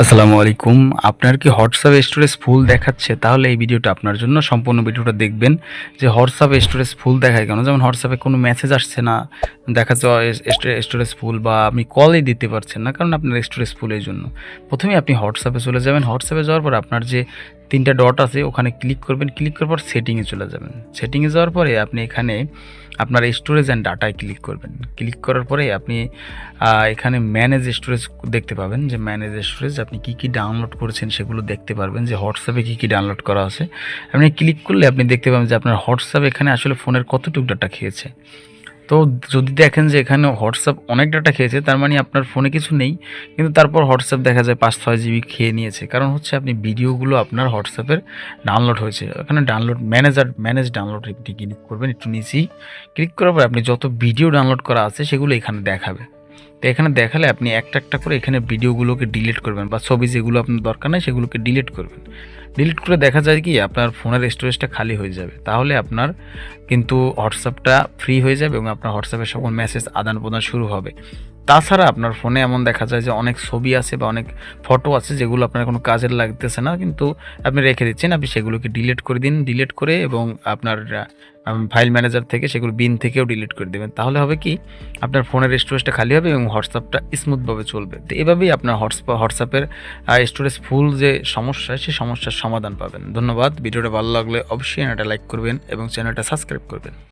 আসসালামু আলাইকুম। আপনার কি হোয়াটসঅ্যাপ স্টোরেজ ফুল দেখাচ্ছে? তাহলে এই ভিডিওটা আপনার জন্য। সম্পূর্ণ ভিডিওটা দেখবেন যে হোয়াটসঅ্যাপ স্টোরেজ ফুল দেখায় কেন? যেমন হোয়াটসঅ্যাপে কোনো মেসেজ আসছে না, দেখা যাচ্ছে স্টোরেজ ফুল বা আপনি কলই দিতে পারছেন না কারণ আপনার স্টোরেজ ফুল এইজন্য। প্রথমেই আপনি হোয়াটসঅ্যাপে চলে যাবেন। হোয়াটসঅ্যাপে যাওয়ার পর আপনার যে ৩ টা ডট আছে ওখানে ক্লিক করবেন। ক্লিক করার পর সেটিংয়ে চলে যাবেন। সেটিংয়ে যাওয়ার পরে আপনি এখানে আপনার স্টোরেজ অ্যান্ড ডাটায় ক্লিক করবেন। ক্লিক করার পরে আপনি এখানে ম্যানেজ স্টোরেজ দেখতে পাবেন যে ম্যানেজ স্টোরেজ আপনি কী ডাউনলোড করেছেন সেগুলো দেখতে পারবেন যে হোয়াটসঅ্যাপে কী ডাউনলোড করা আছে। আপনি ক্লিক করলে আপনি দেখতে পাবেন যে আপনার হোয়াটসঅ্যাপ এখানে আসলে ফোনের কতটুকু ডাটা খেয়েছে। তো যদি দেখেন যে এখানে হোয়াটসঅ্যাপ অনেক ডাটা খেয়েছে তার মানে আপনার ফোনে কিছু নেই, কিন্তু তারপর হোয়াটসঅ্যাপ দেখা যায় ৫-৬ জিবি খেয়ে নিয়েছে। কারণ হচ্ছে আপনি ভিডিওগুলো আপনার হোয়াটসঅ্যাপের ডাউনলোড হয়েছে। এখানে ডাউনলোড ম্যানেজ ডাউনলোড একটি ক্লিক করবেন, একটু নিচেই ক্লিক করার পর আপনি যত ভিডিও ডাউনলোড করা আছে সেগুলো এখানে দেখাবে। তো এখানে দেখালে আপনি একটা করে এখানে ভিডিওগুলোকে ডিলিট করবেন বা ছবি যেগুলো আপনার দরকার নেই সেগুলোকে ডিলিট করবেন। ডিলিট করে দেখা যায় কি আপনার ফোনের স্টোরেজটা খালি হয়ে যাবে। তাহলে আপনার কিন্তু হোয়াটসঅ্যাপটা ফ্রি হয়ে যাবে এবং আপনার হোয়াটসঅ্যাপে সকল মেসেজ আদান-প্রদান শুরু হবে। তাছাড়া আপনার ফোনে এমন দেখা যায় যে অনেক ছবি আছে বা অনেক ফটো আছে যেগুলো আপনার কোনো কাজে লাগতেছে না, কিন্তু আপনি রেখে দিচ্ছেন। আপনি সেগুলোকে ডিলিট করে দিন। ডিলিট করে এবং আপনার ফাইল ম্যানেজার থেকে সেগুলো বিন থেকেও ডিলিট করে দেবেন। তাহলে হবে কি আপনার ফোনের স্টোরেজটা খালি হবে এবং হোয়াটসঅ্যাপটা স্মুথভাবে চলবে। তো এভাবেই আপনার হোয়াটসঅ্যাপের স্টোরেজ ফুল যে সমস্যা সেই সমস্যার সমাধান পাবেন। ধন্যবাদ। ভিডিওটা ভালো লাগলে অবশ্যই একটা লাইক করবেন এবং চ্যানেলটা সাবস্ক্রাইব করবেন।